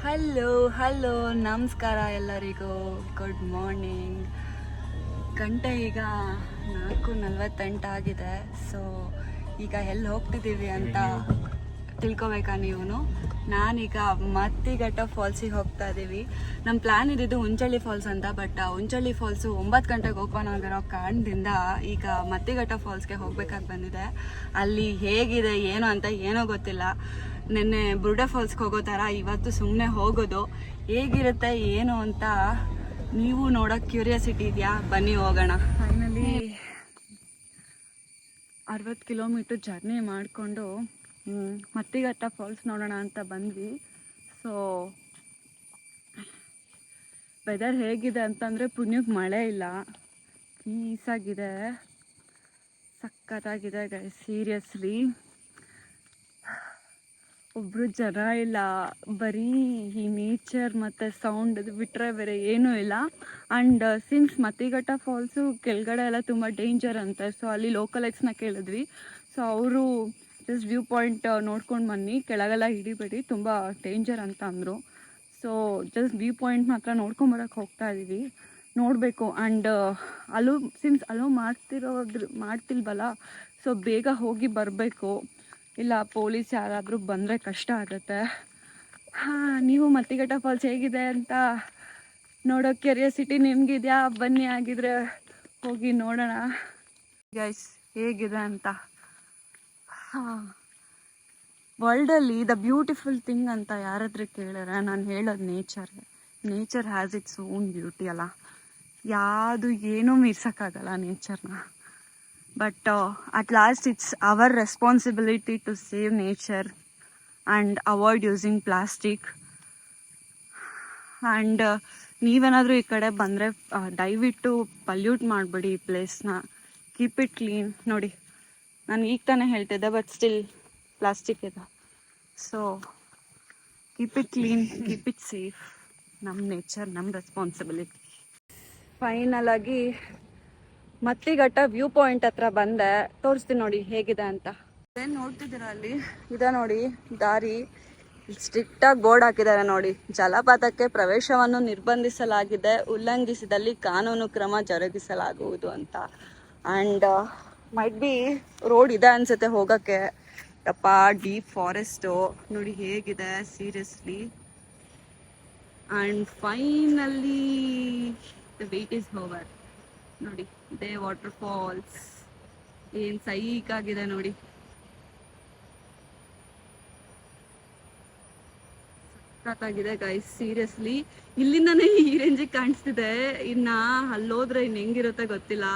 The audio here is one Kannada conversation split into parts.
ಹಲೋ ನಮಸ್ಕಾರ ಎಲ್ಲರಿಗೂ. Good morning. ಗಂಟೆ ಈಗ 4:48 ಆಗಿದೆ. ಸೊ ಈಗ ಎಲ್ಲಿ ಹೋಗ್ತಿದ್ದೀವಿ ಅಂತ ತಿಳ್ಕೊಬೇಕಾ ನೀವು? ನಾನೀಗ ಮತ್ತಿಘಟ್ಟ ಫಾಲ್ಸಿಗೆ ಹೋಗ್ತಾ ಇದ್ದೀವಿ. ನಮ್ಮ ಪ್ಲ್ಯಾನ್ ಇದ್ದಿದ್ದು ಉಂಚಳ್ಳಿ ಫಾಲ್ಸ್ ಅಂತ, ಬಟ್ ಉಂಚಳ್ಳಿ ಫಾಲ್ಸು 9 ಗಂಟೆಗೆ ಓಪನ್ ಆಗಿರೋ ಕಾರಣದಿಂದ ಈಗ ಮತ್ತಿಘಟ್ಟ ಫಾಲ್ಸ್ಗೆ ಹೋಗ್ಬೇಕಾಗಿ ಬಂದಿದೆ. ಅಲ್ಲಿ ಹೇಗಿದೆ ಏನು ಅಂತ ಏನೋ ಗೊತ್ತಿಲ್ಲ. ನಿನ್ನೆ ಬುರುಡೆ ಫಾಲ್ಸ್ಗೆ ಹೋಗೋ ಥರ ಇವತ್ತು ಸುಮ್ಮನೆ ಹೋಗೋದು. ಹೇಗಿರುತ್ತೆ ಏನು ಅಂತ ನೀವು ನೋಡೋಕ್ಕೆ ಕ್ಯೂರಿಯಾಸಿಟಿ ಇದೆಯಾ? ಬನ್ನಿ ಹೋಗೋಣ. ಫೈನಲಿ 60 ಕಿಲೋಮೀಟರ್ ಜರ್ನಿ ಮಾಡಿಕೊಂಡು ಮತ್ತಿಘಟ್ಟ ಫಾಲ್ಸ್ ನೋಡೋಣ ಅಂತ ಬಂದ್ವಿ. ಸೊ ವೆದರ್ ಹೇಗಿದೆ ಅಂತಂದರೆ ಪುಣ್ಯಕ್ಕೆ ಮಳೆ ಇಲ್ಲ, ಪೀಸಾಗಿದೆ, ಸಖತ್ತಾಗಿದೆ ಗೈಸ್. ಸೀರಿಯಸ್ಲಿ ಒಬ್ಬರು ಜನ ಇಲ್ಲ, ಬರೀ ಈ ನೇಚರ್ ಮತ್ತು ಸೌಂಡ್ ಬಿಟ್ಟರೆ ಬೇರೆ ಏನೂ ಇಲ್ಲ. ಆ್ಯಂಡ್ ಸಿನ್ಸ್ ಮತ್ತಿಘಟ್ಟ ಫಾಲ್ಸು ಕೆಳಗಡೆ ಎಲ್ಲ ತುಂಬ ಡೇಂಜರ್ ಅಂತೆ. ಸೊ ಅಲ್ಲಿ ಲೋಕಲೈಟ್ಸ್ನ ಕೇಳಿದ್ವಿ. ಸೊ ಅವರು ಜಸ್ಟ್ ವ್ಯೂ ಪಾಯಿಂಟ್ ನೋಡ್ಕೊಂಡು ಬನ್ನಿ, ಕೆಳಗೆಲ್ಲ ಹಿಡಿಬೇಡಿ, ತುಂಬ ಡೇಂಜರ್ ಅಂತ ಅಂದರು. ಸೊ ಜಸ್ಟ್ ವ್ಯೂ ಪಾಯಿಂಟ್ ಮಾತ್ರ ನೋಡ್ಕೊಂಬರೋಕ್ಕೆ ಹೋಗ್ತಾ ಇದ್ದೀವಿ, ನೋಡಬೇಕು. ಆ್ಯಂಡ್ ಸಿನ್ಸ್ ಅಲೋ ಮಾಡ್ತಿಲ್ವಲ್ಲ, ಸೊ ಬೇಗ ಹೋಗಿ ಬರಬೇಕು, ಇಲ್ಲ ಪೊಲೀಸ್ ಯಾರಾದರೂ ಬಂದರೆ ಕಷ್ಟ ಆಗುತ್ತೆ. ನೀವು ಮತ್ತಿಘಟ್ಟ ಫಾಲ್ಸ್ ಹೇಗಿದೆ ಅಂತ ನೋಡೋ ಕ್ಯೂರಿಯಾಸಿಟಿ ನಿಮಗಿದೆಯಾ? ಬನ್ನಿ, ಆಗಿದ್ರೆ ಹೋಗಿ ನೋಡೋಣ ಗೈಸ್ ಹೇಗಿದೆ ಅಂತ. ವರ್ಲ್ಡಲ್ಲಿ ದ ಬ್ಯೂಟಿಫುಲ್ ಥಿಂಗ್ ಅಂತ ಯಾರಾದ್ರೂ ಕೇಳಿದ್ರೆ ನಾನು ಹೇಳೋದು nature has its own beauty ಅಲ್ಲ. ಯಾವುದು ಏನೂ ಮೀರ್ಸೋಕ್ಕಾಗಲ್ಲ ನೇಚರ್ನ. But at last it's our responsibility to save nature and avoid using plastic. and ನೀವೇನಾದರೂ ಈ ಕಡೆ ಬಂದರೆ ದಯವಿಟ್ಟು ಪಲ್ಯೂಟ್ ಮಾಡಬೇಡಿ ಈ ಪ್ಲೇಸ್ನ. Keep it clean. ನೋಡಿ, ನಾನು ಈಗ ತಾನೇ ಹೇಳ್ತಿದ್ದೆ, ಬಟ್ ಸ್ಟಿಲ್ ಪ್ಲಾಸ್ಟಿಕ್ ಇದೆ. So keep it clean, keep it safe. ನಮ್ಮ ನೇಚರ್ ನಮ್ಮ ರೆಸ್ಪಾನ್ಸಿಬಿಲಿಟಿ. ಫೈನಲ್ ಆಗಿ ಮತ್ತಿಘಟ್ಟ ವ್ಯೂ ಪಾಯಿಂಟ್ ಹತ್ರ ಬಂದೆ, ತೋರಿಸ್ತೀನಿ ನೋಡಿ ಹೇಗಿದೆ ಅಂತ. ಏನು ನೋಡ್ತಿದ್ದೀರಾ ಅಲ್ಲಿ? ಇದೆ ನೋಡಿ ದಾರಿ. ಸ್ಟ್ರಿಕ್ಟಾಗಿ ಬೋರ್ಡ್ ಹಾಕಿದ್ದಾರೆ ನೋಡಿ, ಜಲಪಾತಕ್ಕೆ ಪ್ರವೇಶವನ್ನು ನಿರ್ಬಂಧಿಸಲಾಗಿದೆ, ಉಲ್ಲಂಘಿಸಿದಲ್ಲಿ ಕಾನೂನು ಕ್ರಮ ಜರುಗಿಸಲಾಗುವುದು ಅಂತ. ಆ್ಯಂಡ್ ಮೈಟ್ ಬಿ ರೋಡ್ ಇದೆ ಅನ್ಸುತ್ತೆ ಹೋಗೋಕ್ಕೆ. ಯಪ್ಪ, ಡೀಪ್ ಫಾರೆಸ್ಟು ನೋಡಿ ಹೇಗಿದೆ seriously. And finally the wait is over. ನೋಡಿ, ಇದೇ ವಾಟರ್ ಫಾಲ್ಸ್. ಏನು ಸೈಕಾಗಿದೆ ನೋಡಿ, ಸಖತ್ತಾಗಿದೆ ಗೈಸ್. ಸೀರಿಯಸ್ಲಿ ಇಲ್ಲಿಂದನೇ ಈ ರೇಂಜಿಗೆ ಕಾಣಿಸ್ತಿದೆ. ಇನ್ನು ಅಲ್ಲೋದ್ರೆ ಇನ್ನು ಹೆಂಗಿರುತ್ತೆ ಗೊತ್ತಿಲ್ಲ,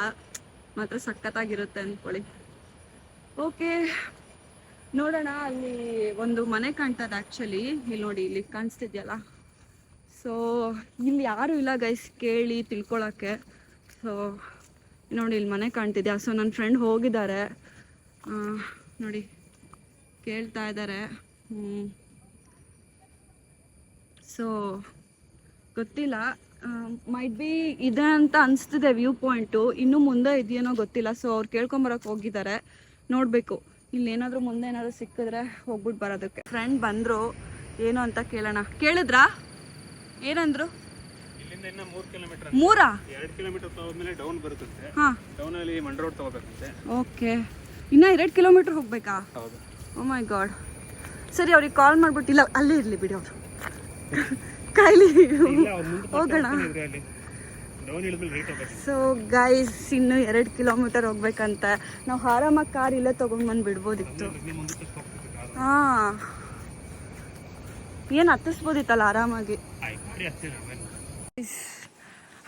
ಮಾತ್ರ ಸಖತ್ತಾಗಿರುತ್ತೆ ಅಂದ್ಕೊಳ್ಳಿ. ಓಕೆ, ನೋಡೋಣ. ಅಲ್ಲಿ ಒಂದು ಮನೆ ಕಾಣ್ತದೆ ಆ್ಯಕ್ಚುಲಿ. ಇಲ್ಲಿ ನೋಡಿ, ಇಲ್ಲಿ ಕಾಣಿಸ್ತಿದ್ಯಲ್ಲ. ಸೊ ಇಲ್ಲಿ ಯಾರೂ ಇಲ್ಲ ಗೈಸ್ ಕೇಳಿ ತಿಳ್ಕೊಳಕ್ಕೆ. ಸೊ ನೋಡಿ, ಇಲ್ಲಿ ಮನೆ ಕಾಣ್ತಿದ್ಯಾ? ಸೊ ನನ್ನ ಫ್ರೆಂಡ್ ಹೋಗಿದ್ದಾರೆ ನೋಡಿ, ಕೇಳ್ತಾ ಇದ್ದಾರೆ. ಸೊ ಗೊತ್ತಿಲ್ಲ, ಮೈಟ್ ಬಿ ಇದೆ ಅಂತ ಅನಿಸ್ತಿದೆ ವ್ಯೂ ಪಾಯಿಂಟು. ಇನ್ನೂ ಮುಂದೆ ಇದೆಯೇನೋ ಗೊತ್ತಿಲ್ಲ. ಸೊ ಅವ್ರು ಕೇಳ್ಕೊಂಬರಕ್ಕೆ ಹೋಗಿದ್ದಾರೆ, ನೋಡಬೇಕು. ಇಲ್ಲೇನಾದರೂ ಮುಂದೆ ಏನಾದರೂ ಸಿಕ್ಕಿದ್ರೆ ಹೋಗ್ಬಿಟ್ಟು ಬರೋದಕ್ಕೆ. ಫ್ರೆಂಡ್ ಬಂದರು, ಏನು ಅಂತ ಕೇಳೋಣ. ಕೇಳಿದ್ರಾ? ಏನಂದ್ರು? 3 ಕಿಲೋಮೀಟರ್ ಹೋದ್ಮೇಲೆ ಡೌನ್ ಬರುತ್ತೆ. ಹಾಂ, ಡೌನ್ ಅಲ್ಲಿ ಮಂಡ್ ರೋಡ್ ತಗೋಬೇಕಂತೆ. ಓಕೆ, ಇನ್ನೂ 2 ಕಿಲೋಮೀಟರ್ ಹೋಗ್ಬೇಕಾ? ಹೌದು. ಓ ಮೈ ಗಾಡ್. ಸರಿ, ಅವ್ರಿಗೆ ಕಾಲ್ ಮಾಡ್ಬಿಟ್ಟು, ಇಲ್ಲ ಅಲ್ಲೇ ಇರಲಿ ಬಿಡಿ, ಅವರು ಕೈಲಿ ಹೋಗೋಣ. ಸೊ ಗೈಸ್, ಇನ್ನು 2 ಕಿಲೋಮೀಟರ್ ಹೋಗ್ಬೇಕಂತ. ನಾವು ಆರಾಮಾಗಿ ಕಾರ್ ಇಲ್ಲೇ ತೊಗೊಂಡು ಬಂದು ಬಿಡ್ಬೋದಿತ್ತು. ಹಾಂ, ಏನು ಹತ್ತಿಸ್ಬೋದಿತ್ತಲ್ಲ ಆರಾಮಾಗಿ.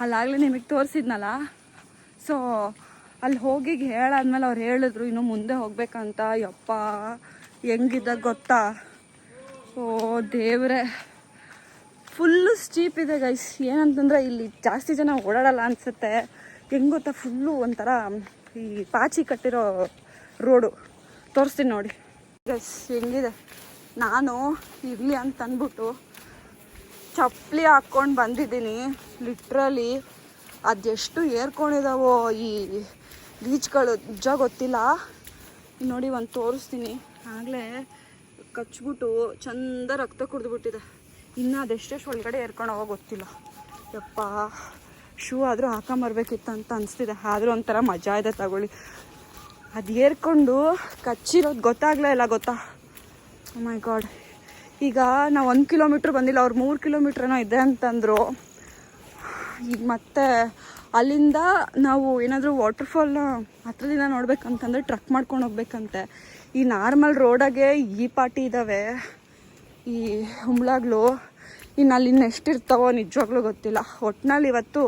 ಅಲ್ಲಾಗಲೇ ನಿಮಗೆ ತೋರಿಸಿದ್ನಲ್ಲ. ಸೊ ಅಲ್ಲಿ ಹೋಗಿ ಹೇಳಾದ್ಮೇಲೆ ಅವ್ರು ಹೇಳಿದ್ರು ಇನ್ನು ಮುಂದೆ ಹೋಗ್ಬೇಕಂತ. ಯಪ್ಪ, ಹೆಂಗಿದೆ ಗೊತ್ತಾ? ಓ ದೇವ್ರೆ, ಫುಲ್ಲು ಸ್ಟೀಪ್ ಇದೆ ಗೈಸ್. ಏನಂತಂದರೆ ಇಲ್ಲಿ ಜಾಸ್ತಿ ಜನ ಓಡಾಡಲ್ಲ ಅನಿಸುತ್ತೆ. ಹೆಂಗೆ ಗೊತ್ತಾ, ಫುಲ್ಲು ಒಂಥರ ಈ ಪಾಚಿ ಕಟ್ಟಿರೋ ರೋಡು. ತೋರಿಸ್ತೀನಿ ನೋಡಿ ಗೈಸ್ ಹೆಂಗಿದೆ. ನಾನು ಇರಲಿ ಅಂತ ಅಂದ್ಬಿಟ್ಟು ಚಪ್ಪಲಿ ಹಾಕ್ಕೊಂಡು ಬಂದಿದ್ದೀನಿ. ಲಿಟ್ರಲಿ ಅದೆಷ್ಟು ಏರ್ಕೊಂಡಿದ್ದಾವೋ ಈ ಬೀಚ್ಗಳು, ನಿಜ ಗೊತ್ತಿಲ್ಲ. ನೋಡಿ, ಒಂದು ತೋರಿಸ್ತೀನಿ. ಆಗಲೇ ಕಚ್ಬಿಟ್ಟು ಚಂದ ರಕ್ತ ಕುಡಿದ್ಬಿಟ್ಟಿದೆ. ಇನ್ನು ಅದೆಷ್ಟೆಷ್ಟು ಒಳಗಡೆ ಏರ್ಕೊಂಡು ಹೋಗೋ ಗೊತ್ತಿಲ್ಲ. ಯಪ್ಪ, ಶೂ ಆದರೂ ಹಾಕೊಂಬರ್ಬೇಕಿತ್ತು ಅಂತ ಅನಿಸ್ತಿದೆ. ಆದರೂ ಒಂಥರ ಮಜಾ ಇದೆ ತಗೊಳ್ಳಿ. ಅದು ಏರ್ಕೊಂಡು ಕಚ್ಚಿರೋದು ಗೊತ್ತಾಗಲೇ ಇಲ್ಲ ಗೊತ್ತಾ. ಓ ಮೈ ಗಾಡ್. ಈಗ ನಾವು 1 ಕಿಲೋಮೀಟ್ರ್ ಬಂದಿಲ್ಲ, ಅವ್ರು 3 ಕಿಲೋಮೀಟ್ರೇನೋ ಇದೆ ಅಂತಂದರು. ಈಗ ಮತ್ತೆ ಅಲ್ಲಿಂದ ನಾವು ಏನಾದರೂ ವಾಟರ್ಫಾಲ್ನ ಹತ್ರದಿಂದ ನೋಡ್ಬೇಕಂತಂದರೆ ಟ್ರಕ್ ಮಾಡ್ಕೊಂಡು ಹೋಗ್ಬೇಕಂತೆ. ಈ ನಾರ್ಮಲ್ ರೋಡಾಗೆ ಈ ಪಾಟಿ ಇದ್ದಾವೆ ಈ ಹುಂಬ್ಳಾಗ್ಲು. ಇನ್ನು ಅಲ್ಲಿ ಇನ್ನೆಷ್ಟಿರ್ತಾವೋ ನಿಜವಾಗ್ಲೂ ಗೊತ್ತಿಲ್ಲ. ಒಟ್ಟಿನಲ್ಲಿ ಇವತ್ತು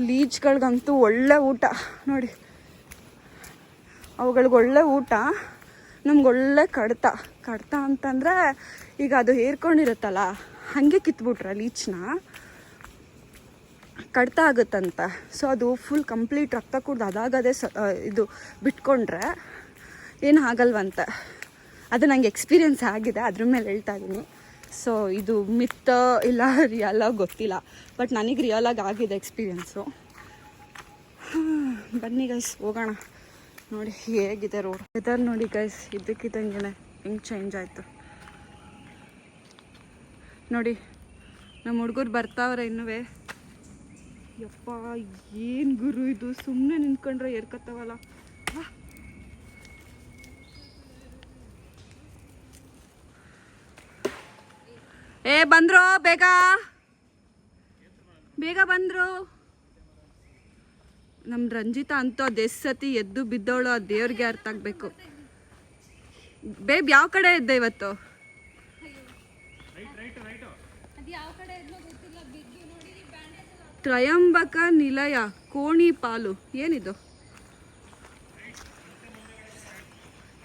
ಲೀಚ್ಗಳ್ಗಂತೂ ಒಳ್ಳೆ ಊಟ ನೋಡಿ. ಅವುಗಳಿಗೆ ಒಳ್ಳೆ ಊಟ, ನಮ್ಗೆ ಒಳ್ಳೆ ಕಡ್ತ ಅಂತಂದರೆ ಈಗ ಅದು ಹೇರ್ಕೊಂಡಿರುತ್ತಲ್ಲ ಹಾಗೆ ಕಿತ್ಬಿಟ್ರೆ ಲೀಚ್ನ ಕಡ್ತ ಆಗುತ್ತಂತೆ. ಸೊ ಅದು ಫುಲ್ ಕಂಪ್ಲೀಟ್ ರಕ್ತ ಕುಡ್ದು ಅದಾಗದೇ ಇದು ಬಿಟ್ಕೊಂಡ್ರೆ ಏನು ಆಗಲ್ವಂತೆ. ಅದು ನನಗೆ ಎಕ್ಸ್ಪೀರಿಯೆನ್ಸ್ ಆಗಿದೆ, ಅದ್ರ ಮೇಲೆ ಹೇಳ್ತಾ ಇದ್ದೀನಿ. ಸೊ ಇದು ಮಿತ್ ಇಲ್ಲ ರಿಯಲಾಗಿ ಗೊತ್ತಿಲ್ಲ, ಬಟ್ ನನಗೆ ರಿಯಲಾಗಿ ಆಗಿದೆ ಎಕ್ಸ್ಪೀರಿಯೆನ್ಸು. ಬನ್ನಿ ಗೈಸ್ ಹೋಗೋಣ. ನೋಡಿ ಹೇಗಿದೆ ರೋಡ್. ವೆದರ್ ನೋಡಿ ಗೈಸ್, ಇದ್ದಕ್ಕಿದ್ದಂಗೆ ಹೆಂಗೆ ಚೇಂಜ್ ಆಯಿತು ನೋಡಿ. ನಮ್ಮ ಹುಡುಗರು ಬರ್ತಾವ್ರೆ ಇನ್ನುವೇ. ಯಪ್ಪ ಏನು ಗುರು ಇದು, ಸುಮ್ಮನೆ ನಿಂತ್ಕೊಂಡ್ರೆ ಏರ್ಕತ್ತವಲ್ಲ. ಬಂದ್ರು, ಬೇಗ ಬೇಗ ಬಂದ್ರು. ನಮ್ಮ ರಂಜಿತಾ ಅಂತೂ ಅದು ಸತಿ ಎದ್ದು ಬಿದ್ದವಳು, ಆ ದೇವ್ರಿಗೆ ಅರ್ಥ ಆಗಬೇಕು. ಬೇಬ್ ಯಾವ ಕಡೆ ಇದ್ದೆ ಇವತ್ತು? ತ್ರಯಂಬಕ ನಿಲಯ ಕೋಣಿ ಪಾಲು ಏನಿದು?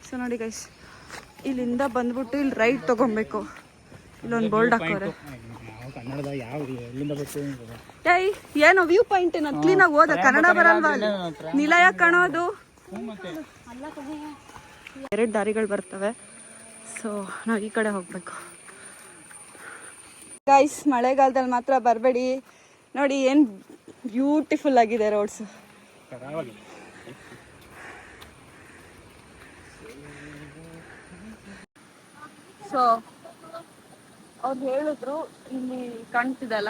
ಸೊ ನೋಡಿ ಗೈಸ್, ಇಲ್ಲಿಂದ ಬಂದ್ಬಿಟ್ಟು ಇಲ್ಲಿ ರೈಟ್ ತಗೊಬೇಕು. ಇಲ್ಲೊಂದು ಬೋರ್ಡ್ ಹಾಕೋರೆ. ಏಯ್ ಏನೋ ವ್ಯೂ ಪಾಯಿಂಟ್ ಏನೋ ಕ್ಲೀನಾಗಿ ಓದ, ಕನ್ನಡ ಬರಲ್ವಾ? ನಿಲಯ ಕಾಣೋದು. 2 ದಾರಿಗಳು ಬರ್ತವೆ. ಸೊ ನಾವು ಈ ಕಡೆ ಹೋಗ್ಬೇಕು ಗೈಸ್. ಮಳೆಗಾಲದಲ್ಲಿ ಮಾತ್ರ ಬರಬೇಡಿ. ನೋಡಿ ಏನು ಬ್ಯೂಟಿಫುಲ್ ಆಗಿದೆ ರೋಡ್ಸ್. ಸೊ ಅವ್ರು ಹೇಳಿದ್ರು ಇಲ್ಲಿ ಕಾಣ್ತಿದಲ್ಲ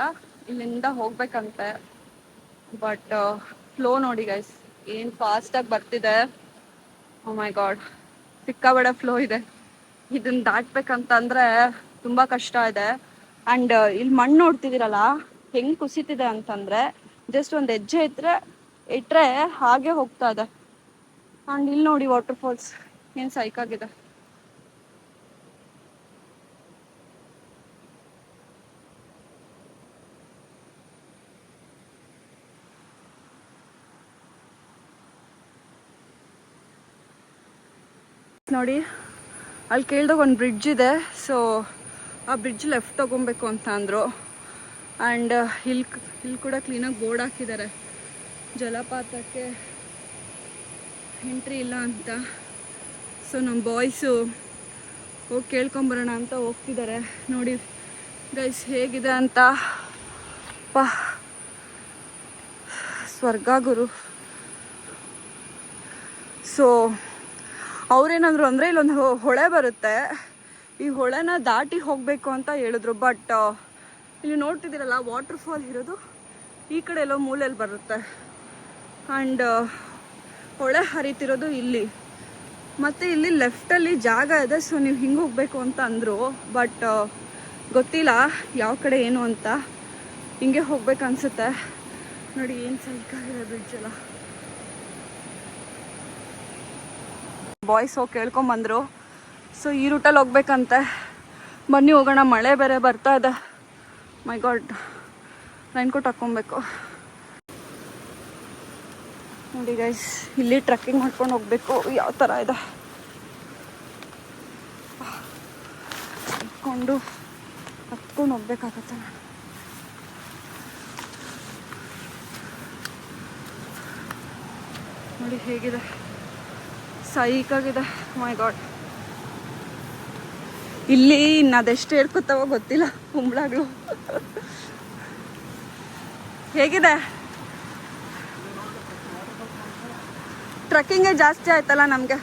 ಇಲ್ಲಿಂದ ಹೋಗ್ಬೇಕಂತೆ. ಬಟ್ ಫ್ಲೋ ನೋಡಿ ಗೈಸ್ ಏನು ಫಾಸ್ಟಾಗಿ ಬರ್ತಿದೆ. ಓ ಮೈ ಗಾಡ್, ಸಿಕ್ಕಾಬಡೆ ಫ್ಲೋ ಇದೆ. ಇದನ್ನ ದಾಟ್ಬೇಕಂತಂದ್ರೆ ತುಂಬ ಕಷ್ಟ ಇದೆ. ಆ್ಯಂಡ್ ಇಲ್ಲಿ ಮಣ್ಣು ನೋಡ್ತಿದ್ದೀರಲ್ಲ ಹೆಂಗೆ ಕುಸಿತಿದೆ ಅಂತಂದರೆ, ಜಸ್ಟ್ ಒಂದು ಹೆಜ್ಜೆ ಇಟ್ಟರೆ ಹಾಗೆ ಹೋಗ್ತಾ ಇದೆ. ಆ್ಯಂಡ್ ಇಲ್ಲಿ ನೋಡಿ ವಾಟರ್ಫಾಲ್ಸ್ ಏನು ಸೈಕಾಗಿದೆ. ನೋಡಿ ಅಲ್ಲಿ ಕೇಳ್ದಾಗ ಒಂದು ಬ್ರಿಡ್ಜ್ ಇದೆ. ಸೊ ಆ ಬ್ರಿಡ್ಜ್ ಲೆಫ್ಟ್ ತೊಗೊಬೇಕು ಅಂತ ಅಂದರು. ಆ್ಯಂಡ್ ಇಲ್ಲಿ ಕೂಡ ಕ್ಲೀನಾಗಿ ಬೋರ್ಡ್ ಹಾಕಿದ್ದಾರೆ, ಜಲಪಾತಕ್ಕೆ ಎಂಟ್ರಿ ಇಲ್ಲ ಅಂತ. ಸೊ ನಮ್ಮ ಬಾಯ್ಸು ಹೋಗಿ ಕೇಳ್ಕೊಂಬರೋಣ ಅಂತ ಹೋಗ್ತಿದ್ದಾರೆ. ನೋಡಿ ಗೈಸ್ ಹೇಗಿದೆ ಅಂತ. ಸ್ವರ್ಗ ಗುರು. ಸೊ ಅವ್ರೇನಾದ್ರು ಅಂದರೆ ಇಲ್ಲೊಂದು ಹೊಳೆ ಬರುತ್ತೆ, ಈ ಹೊಳೆನ ದಾಟಿ ಹೋಗಬೇಕು ಅಂತ ಹೇಳಿದ್ರು. ಬಟ್ ಇಲ್ಲಿ ನೋಡ್ತಿದ್ದೀರಲ್ಲ ವಾಟರ್ಫಾಲ್ ಇರೋದು ಈ ಕಡೆ ಎಲ್ಲೋ ಮೂಲೆಯಲ್ಲಿ ಬರುತ್ತೆ. ಆ್ಯಂಡ್ ಹೊಳೆ ಹರಿತಿರೋದು ಇಲ್ಲಿ. ಮತ್ತು ಇಲ್ಲಿ ಲೆಫ್ಟಲ್ಲಿ ಜಾಗ ಇದೆ, ಸೊ ನೀವು ಹಿಂಗೆ ಹೋಗಬೇಕು ಅಂತ ಅಂದರು. ಬಟ್ ಗೊತ್ತಿಲ್ಲ ಯಾವ ಕಡೆ ಏನು ಅಂತ. ಹಿಂಗೆ ಹೋಗ್ಬೇಕು ಅನಿಸುತ್ತೆ. ನೋಡಿ ಏನು ಸೈಕಾಗಿದೆ ಬ್ರಿಡ್ಜ್ ಎಲ್ಲ. ಬಾಯ್ಸ್ ಹೋಗಿ ಕೇಳ್ಕೊಂಬಂದರು. ಸೊ ಈ ರೂಟಲ್ಲಿ ಹೋಗ್ಬೇಕಂತೆ. ಬನ್ನಿ ಹೋಗೋಣ, ಮಳೆ ಬೇರೆ ಬರ್ತಾ ಇದೆ. ಮೈ ಗಾಡ್, ರೈನ್ಕೋಟ್ ಹಾಕ್ಕೊಬೇಕು. ನೋಡಿ ಗೈಸ್, ಇಲ್ಲಿ ಟ್ರೆಕ್ಕಿಂಗ್ ಮಾಡ್ಕೊಂಡು ಹೋಗ್ಬೇಕು. ಯಾವ ಥರ ಇದೆ ಹತ್ಕೊಂಡು ಹೋಗ್ಬೇಕಾಗತ್ತೆ. ನೋಡಿ ಹೇಗಿದೆ, ಸೈಕಾಗಿದೆ. ಮೈ ಗಾಡ್, ಇಲ್ಲಿ ಇನ್ನು ಅದೆಷ್ಟು ಹೇಳ್ಕೊತಾವೋ ಗೊತ್ತಿಲ್ಲ ಹುಂಬ್ಳಾಗ್ಲು. ಹೇಗಿದೆ? ಟ್ರೆಕ್ಕಿಂಗೇ ಜಾಸ್ತಿ ಆಯ್ತಲ್ಲ ನಮಗೆ.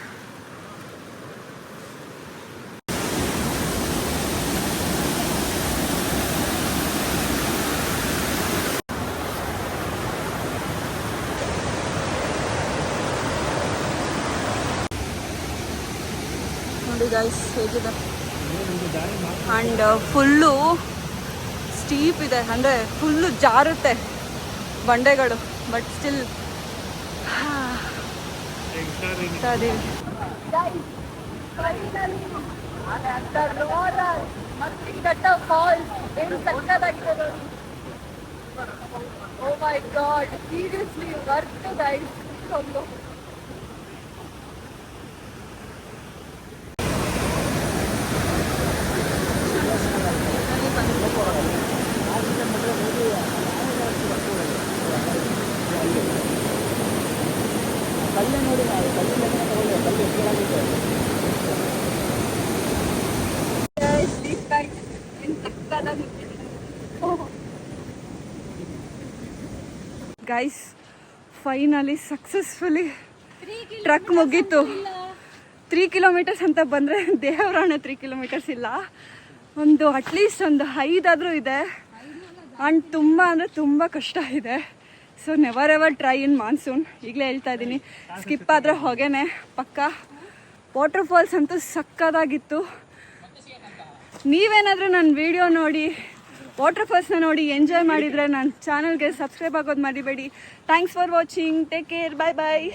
ಗೈಸ್ ಹೇಗಿದೆ. ಆ್ಯಂಡ್ ಫುಲ್ಲು ಸ್ಟೀಪ್ ಇದೆ, ಅಂದರೆ ಫುಲ್ಲು ಜಾರುತ್ತೆ ಬಂಡೆಗಳು, but still Oh my god, seriously, worth it guys. Guys finally successfully truck ಮುಗೀತು. 3 ಕಿಲೋಮೀಟರ್ಸ್ ಅಂತ ಬಂದರೆ ದೇವರಾಣೆ 3 ಕಿಲೋಮೀಟರ್ಸ್ ಇಲ್ಲ, ಒಂದು ಅಟ್ಲೀಸ್ಟ್ ಒಂದು 5 ಆದರೂ ಇದೆ. ಆ್ಯಂಡ್ ತುಂಬ ಅಂದರೆ ತುಂಬ ಕಷ್ಟ ಇದೆ. So never ever try in monsoon, ಈಗಲೇ ಹೇಳ್ತಾ ಇದ್ದೀನಿ. ಸ್ಕಿಪ್ ಆದರೆ ಹೊಗೆನೆ ಪಕ್ಕ. ವಾಟರ್ ಫಾಲ್ಸ್ ಅಂತೂ ಸಕ್ಕದಾಗಿತ್ತು. ನೀವೇನಾದರೂ ನನ್ನ ವಿಡಿಯೋ ನೋಡಿ ವಾಟರ್ ಫಾಲ್ಸ್ನ ನೋಡಿ ಎಂಜಾಯ್ ಮಾಡಿದರೆ ನನ್ನ ಚಾನಲ್ಗೆ ಸಬ್ಸ್ಕ್ರೈಬ್ ಆಗೋದು ಮರಿಬೇಡಿ. Thanks for watching, take care, bye bye.